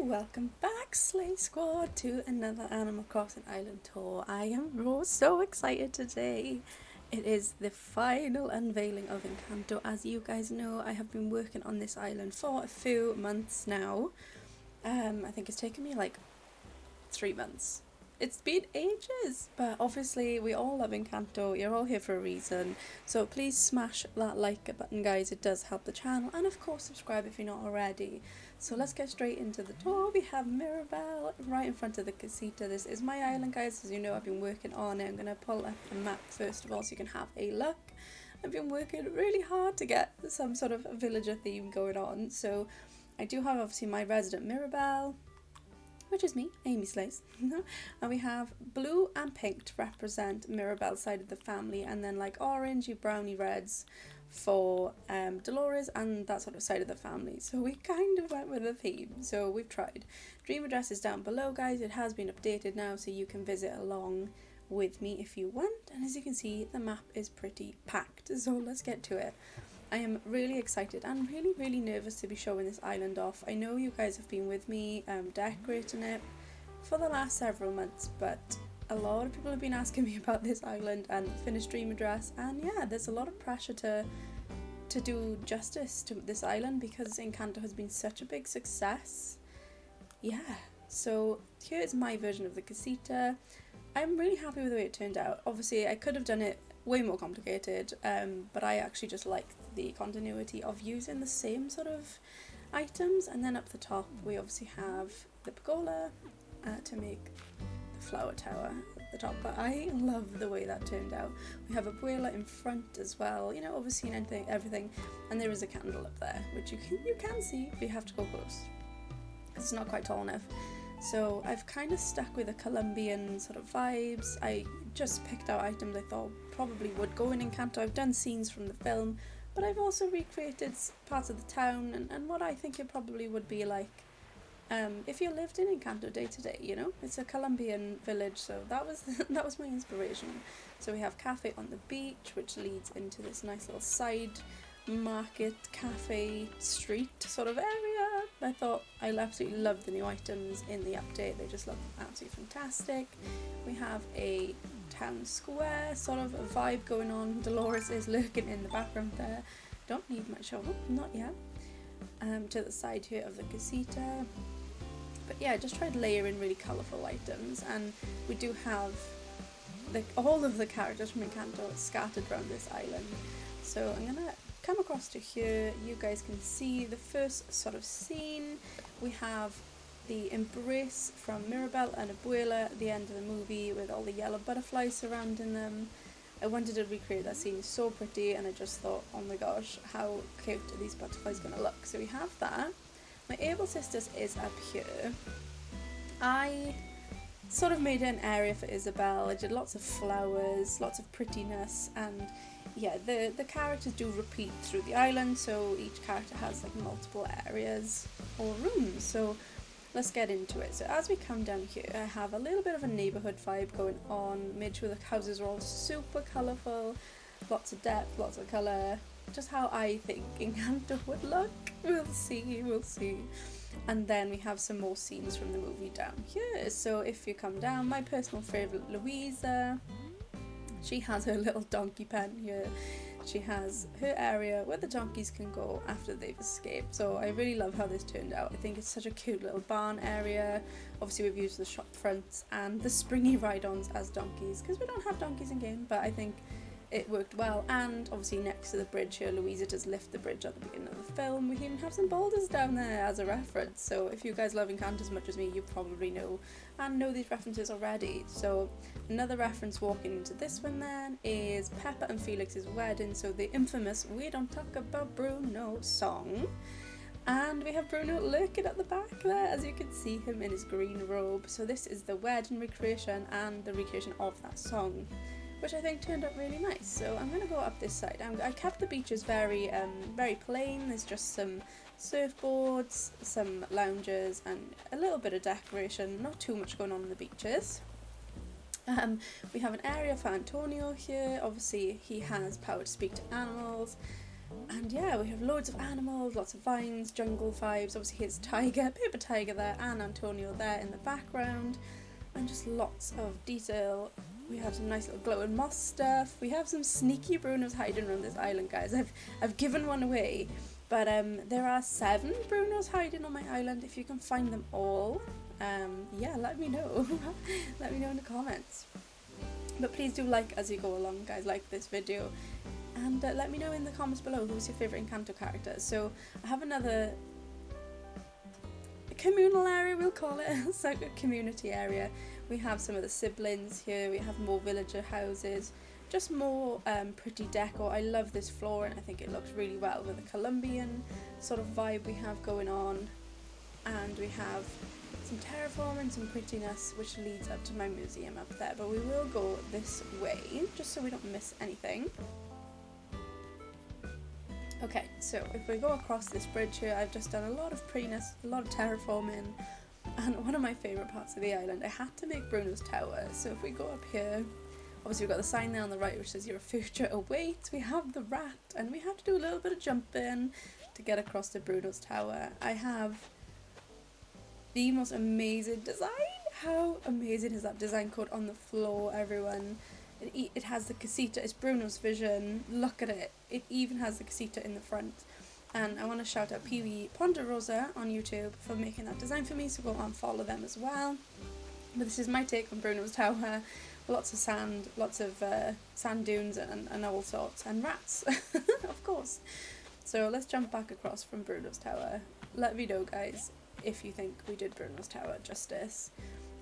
Welcome back, Slay Squad, to another Animal Crossing Island tour. I am so excited today. It is the final unveiling of Encanto. As you guys know, I have been working on this island for a few months now. I think it's taken me like 3 months. It's been ages, but obviously we all love Encanto. You're all here for a reason. So please smash that like button, guys. It does help the channel. And of course, subscribe if you're not already. So let's get straight into the tour. We have Mirabelle right in front of the casita. This is my island, guys. As you know, I've been working on it. I'm going to pull up the map first of all so you can have a look. I've been working really hard to get some sort of villager theme going on. So I do have obviously my resident Mirabelle, which is me, Amy Slays. And we have blue and pink to represent Mirabelle's side of the family, and then like orangey, browny reds for Dolores and that sort of side of the family. So we kind of went with a theme, so we've tried. Dream address is down below, guys. It has been updated now, so you can visit along with me if you want. And as you can see, the map is pretty packed, so let's get to it. I am really excited and really nervous to be showing this island off. I know you guys have been with me decorating it for the last several months, but a lot of people have been asking me about this island and finished dream address, and yeah, there's a lot of pressure to do justice to this island because Encanto has been such a big success. Yeah, so here is my version of the casita. I'm really happy with the way it turned out. Obviously I could have done it way more complicated, but I actually just like the continuity of using the same sort of items. And then up the top we obviously have the pergola to make the flower tower at the top, but I love the way that turned out. We have a abuela in front as well, you know, overseeing everything, and there is a candle up there which you can see, but you have to go close because it's not quite tall enough. So I've kind of stuck with the Columbian sort of vibes. I just picked out items I thought probably would go in Encanto. I've done scenes from the film, but I've also recreated parts of the town and what I think it probably would be like if you lived in Encanto day to day, you know? It's a Colombian village, so that was that was my inspiration. So we have cafe on the beach, which leads into this nice little side market, cafe, street sort of area. I thought I absolutely love the new items in the update. They just look absolutely fantastic. We have a town square sort of a vibe going on. Dolores is lurking in the background there. Don't need my shovel, not yet. To the side here of the casita. But yeah, I just tried layering really colourful items, and we do have all of the characters from Encanto scattered around this island. So I'm gonna come across to here. You guys can see the first sort of scene. We have the embrace from Mirabelle and Abuela at the end of the movie with all the yellow butterflies surrounding them. I wanted to recreate that scene, so pretty, and I just thought, oh my gosh, how cute are these butterflies gonna look? So we have that. My Able Sisters is up here. I sort of made an area for Isabelle. I did lots of flowers, lots of prettiness, and yeah, the characters do repeat through the island, so each character has like multiple areas or rooms. So let's get into it. So as we come down here, I have a little bit of a neighbourhood vibe going on. Made sure the houses are all super colourful, lots of depth, lots of colour. Just how I think Encanto would look. We'll see. And then we have some more scenes from the movie down here. So if you come down, my personal favourite, Louisa. She has her little donkey pen here. She has her area where the donkeys can go after they've escaped. So I really love how this turned out. I think it's such a cute little barn area. Obviously we've used the shop fronts and the springy ride-ons as donkeys because we don't have donkeys in game, but I think it worked well. And obviously next to the bridge here, Louisa does lift the bridge at the beginning of the film. We even have some boulders down there as a reference. So if you guys love Encanto as much as me, you probably know these references already. So another reference walking into this one then is Peppa and Felix's wedding. So the infamous "We Don't Talk About Bruno" song. And we have Bruno lurking at the back there, as you can see him in his green robe. So this is the wedding recreation and the recreation of that song, which I think turned out really nice. So I'm going to go up this side. I kept the beaches very plain. There's just some surfboards, some lounges, and a little bit of decoration. Not too much going on the beaches. We have an area for Antonio here. Obviously he has power to speak to animals. And yeah, we have loads of animals, lots of vines, jungle vibes. Obviously here's Tiger, Peppa Tiger there, and Antonio there in the background. And just lots of detail. We have some nice little glowing moss stuff. We have some sneaky Brunos hiding around this island, guys. I've given one away, but there are 7 Brunos hiding on my island. If you can find them all, yeah, let me know. Let me know in the comments. But please do like as you go along, guys. Like this video, and let me know in the comments below who's your favourite Encanto character. So I have another communal area, we'll call it. It's like a community area. We have some of the siblings here. We have more villager houses, just more pretty deco. I love this floor, and I think it looks really well with the Columbian sort of vibe we have going on. And we have some terraforming, some prettiness, which leads up to my museum up there. But we will go this way, just so we don't miss anything. Okay, so if we go across this bridge here, I've just done a lot of prettiness, a lot of terraforming, and one of my favourite parts of the island, I had to make Bruno's tower. So if we go up here, obviously we've got the sign there on the right which says your future awaits. We have the rat, and we have to do a little bit of jumping to get across to Bruno's tower. I have the most amazing design. How amazing is that design code on the floor, everyone? It has the casita, it's Bruno's vision, look at it. It even has the casita in the front. And I want to shout out Pee-wee Ponderosa on YouTube for making that design for me, so go and follow them as well. But this is my take on Bruno's tower. Lots of sand, lots of sand dunes and all sorts, and rats, of course. So let's jump back across from Bruno's tower. Let me know, guys, if you think we did Bruno's tower justice.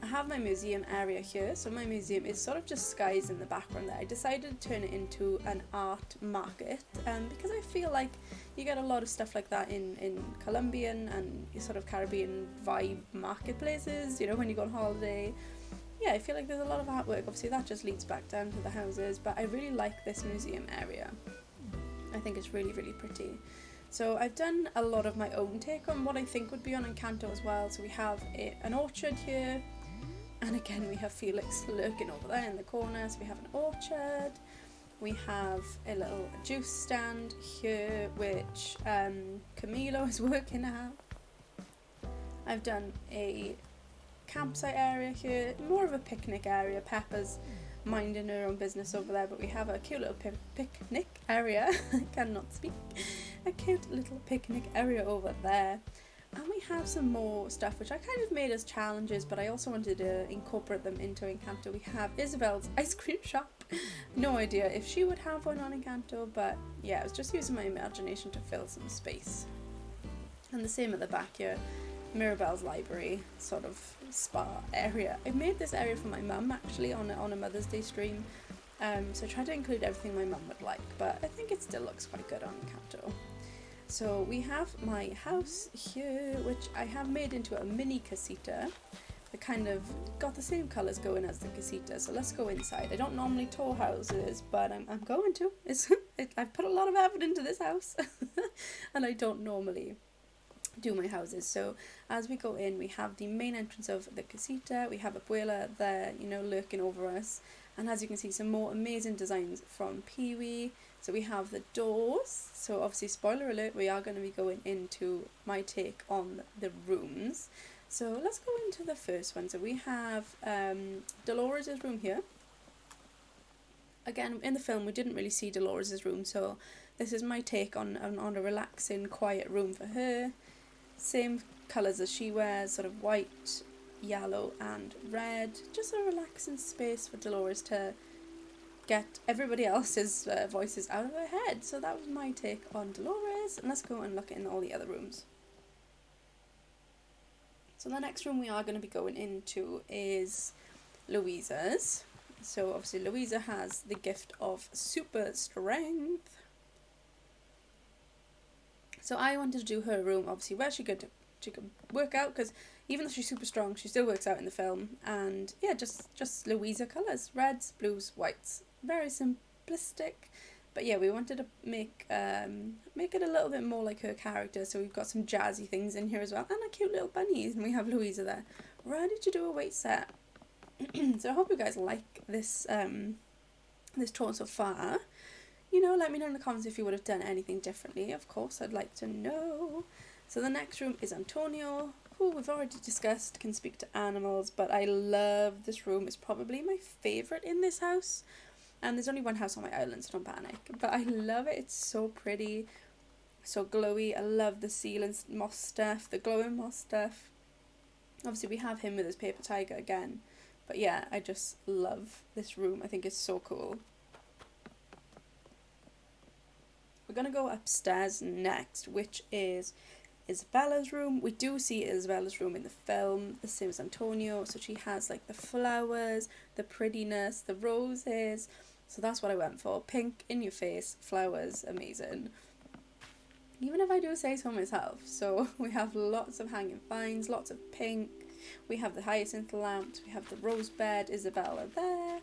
I have my museum area here, so my museum is sort of just skies in the background there. I decided to turn it into an art market because I feel like you get a lot of stuff like that in Colombian and sort of Caribbean vibe marketplaces, you know, when you go on holiday. Yeah, I feel like there's a lot of artwork. Obviously that just leads back down to the houses, but I really like this museum area. I think it's really, really pretty. So I've done a lot of my own take on what I think would be on Encanto as well. So we have an orchard here. And again, we have Felix lurking over there in the corner. So we have an orchard. We have a little juice stand here, which Camilo is working at. I've done a campsite area here, more of a picnic area. Peppa's minding her own business over there, but we have a cute little picnic area. I cannot speak. A cute little picnic area over there. And we have some more stuff which I kind of made as challenges, but I also wanted to incorporate them into Encanto. We have Isabelle's ice cream shop. No idea if she would have one on Encanto, but yeah, I was just using my imagination to fill some space. And the same at the back here, Mirabelle's library, sort of spa area. I made this area for my mum actually on a Mother's Day stream, so I tried to include everything my mum would like, but I think it still looks quite good on Encanto. So we have my house here, which I have made into a mini casita. I kind of got the same colours going as the casita, so let's go inside. I don't normally tour houses, but I'm going to. I've put a lot of effort into this house, and I don't normally do my houses. So as we go in, we have the main entrance of the casita. We have Abuela there, you know, lurking over us. And as you can see, some more amazing designs from Pee-wee. So we have the doors. So obviously, spoiler alert, we are going to be going into my take on the rooms. So let's go into the first one. So we have Dolores' room here. Again, in the film, we didn't really see Dolores' room. So this is my take on a relaxing, quiet room for her. Same colours as she wears, sort of white, yellow and red. Just a relaxing space for Dolores to get everybody else's voices out of her head. So that was my take on Dolores, and let's go and look in all the other rooms. So the next room we are going to be going into is Louisa's. So obviously Louisa has the gift of super strength. So I wanted to do her room obviously where she could work out, because even though she's super strong, she still works out in the film. And yeah, just Louisa colours, reds, blues, whites, very simplistic, but yeah, we wanted to make it a little bit more like her character. So we've got some jazzy things in here as well, and a cute little bunny, and we have Louisa there ready to do a weight set. So I hope you guys like this this tour so far. you know, let me know in the comments if you would have done anything differently. Of course, I'd like to know. So the next room is Antonio, who we've already discussed can speak to animals, but I love this room. It's probably my favourite in this house. And there's only one house on my island, so don't panic. But I love it. It's so pretty, so glowy. I love the ceiling moss stuff, the glowing moss stuff. Obviously, we have him with his paper tiger again. But yeah, I just love this room. I think it's so cool. We're going to go upstairs next, which is Isabella's room. We do see Isabella's room in the film, the same as Antonio. So she has like the flowers, the prettiness, the roses. So that's what I went for. Pink, in your face, flowers, amazing. Even if I do say so myself. So we have lots of hanging vines, lots of pink. We have the hyacinth lamps. We have the rose bed, Isabella there.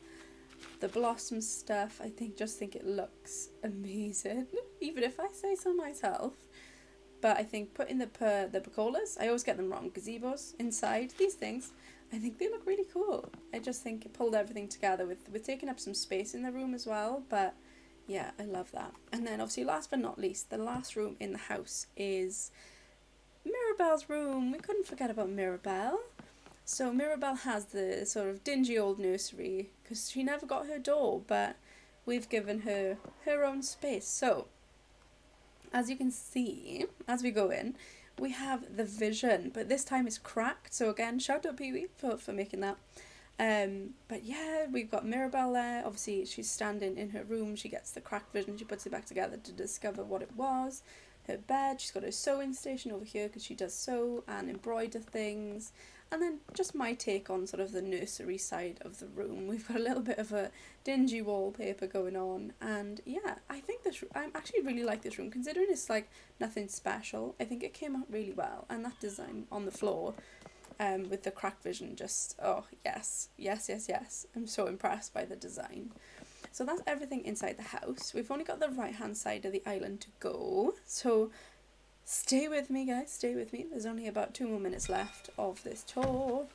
The blossom stuff. I just think it looks amazing. Even if I say so myself. But I think putting the pergolas, I always get them wrong, gazebos inside these things, I think they look really cool. I just think it pulled everything together with taking up some space in the room as well. But yeah, I love that. And then obviously last but not least, the last room in the house is Mirabelle's room. We couldn't forget about Mirabelle. So Mirabelle has the sort of dingy old nursery because she never got her door, but we've given her her own space. So as you can see, as we go in, we have the vision, but this time it's cracked. So again, shout out Pee-wee for making that. But yeah, we've got Mirabelle there. Obviously, she's standing in her room. She gets the cracked vision. She puts it back together to discover what it was. Her bed. She's got her sewing station over here because she does sew and embroider things. And then just my take on sort of the nursery side of the room. We've got a little bit of a dingy wallpaper going on. And yeah, I think I actually really like this room. Considering it's like nothing special, I think it came out really well. And that design on the floor with the cracked vision, just, oh, yes. I'm so impressed by the design. So that's everything inside the house. We've only got the right-hand side of the island to go. So stay with me, guys, stay with me. There's only about 2 more minutes left of this tour.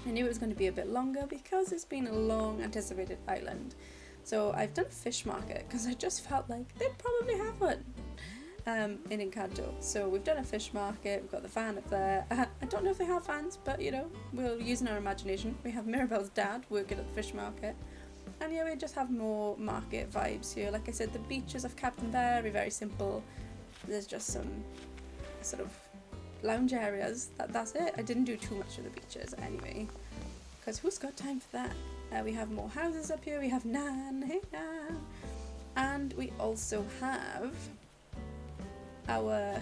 I knew it was going to be a bit longer because it's been a long anticipated island. So I've done a fish market because I just felt like they'd probably have one in Encanto. So we've done a fish market, we've got the van up there. I don't know if they have vans, but you know, we're using our imagination. We have Mirabelle's dad working at the fish market. And yeah, we just have more market vibes here. Like I said, the beaches I've kept them very, very simple. There's just some sort of lounge areas. That's it. I didn't do too much of the beaches anyway, because who's got time for that? We have more houses up here. We have Nan, hey Nan, and we also have our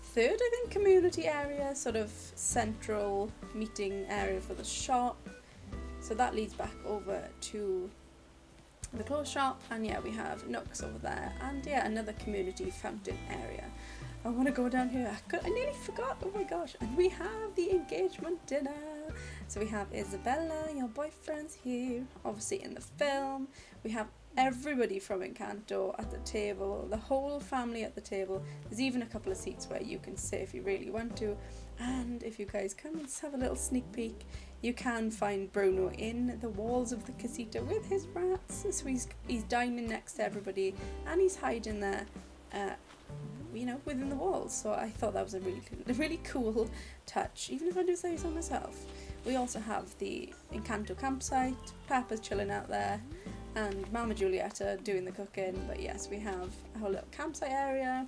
third, I think, community area, sort of central meeting area for the shop. So that leads back over to the clothes shop, and yeah, we have nooks over there, and yeah, another community fountain area. I want to go down here. I nearly forgot. Oh my gosh. And we have the engagement dinner. So we have Isabella, your boyfriend's here, obviously in the film. We have everybody from Encanto at the table, the whole family at the table. There's even a couple of seats where you can sit if you really want to. And if you guys come and have a little sneak peek, you can find Bruno in the walls of the casita with his rats. So he's dining next to everybody, and he's hiding there, you know, within the walls. So I thought that was a really cool touch, even if I do say so myself. We also have the Encanto Campsite. Peppa's chilling out there, and Mama Julieta doing the cooking. But yes, we have our little campsite area,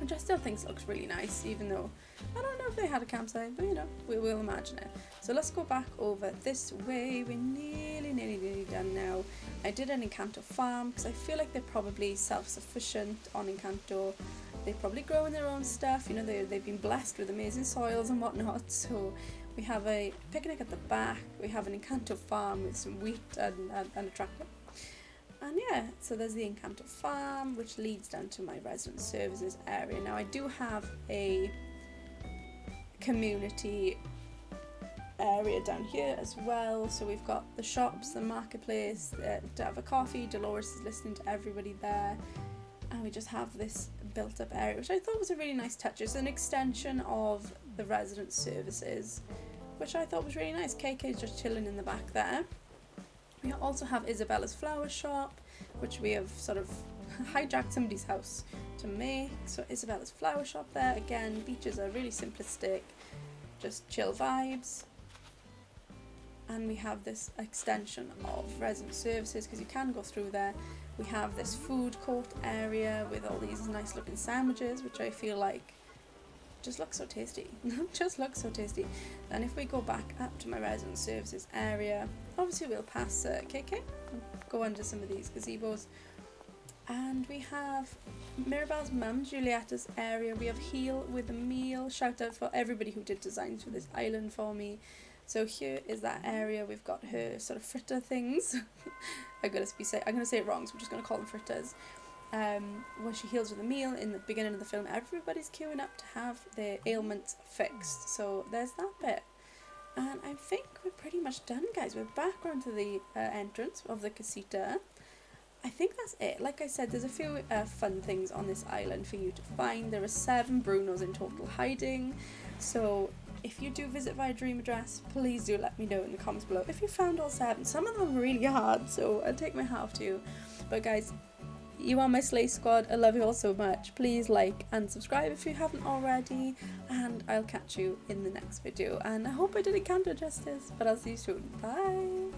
which I still think looks really nice, even though I don't know if they had a campsite, but you know, we'll imagine it. So let's go back over this way. We're nearly done now. I did an Encanto farm because I feel like they're probably self-sufficient on Encanto. They probably grow in their own stuff, you know, they've been blessed with amazing soils and whatnot. So we have a picnic at the back, we have an Encanto farm with some wheat and a tractor. And yeah, so there's the Encanto farm, which leads down to my resident services area. Now I do have a community area down here as well. So we've got the shops, the marketplace, to have a coffee. Dolores is listening to everybody there. And we just have this built up area, which I thought was a really nice touch. It's an extension of the resident services, which I thought was really nice. KK's just chilling in the back there. We also have Isabella's flower shop. which we have sort of hijacked somebody's house to make. So Isabella's flower shop there. Again, beaches are really simplistic, just chill vibes. And we have this extension of resident services because you can go through there. We have this food court area with all these nice looking sandwiches, which I feel like just looks so tasty. Just looks so tasty. And if we go back up to my resident services area, obviously we'll pass KK, go under some of these gazebos. And we have Mirabelle's mum, Giulietta's area. We have Heal with a Meal. Shout out for everybody who did designs for this island for me. So here is that area. We've got her sort of fritter things. I'm gonna say it wrong, so I'm just gonna call them fritters. When she heals with a meal in the beginning of the film, everybody's queuing up to have their ailments fixed. So there's that bit. And I think we're pretty much done, guys. We're back around to the entrance of the casita. I think that's it. Like I said, there's a few fun things on this island for you to find. There are 7 Brunos in total hiding. So if you do visit via dream address, please do let me know in the comments below if you found all 7. Some of them are really hard, so I'll take my hat off to you. But guys, you are my Slay Squad. I love you all so much. Please like and subscribe if you haven't already. And I'll catch you in the next video. And I hope I did Encanto justice. But I'll see you soon. Bye.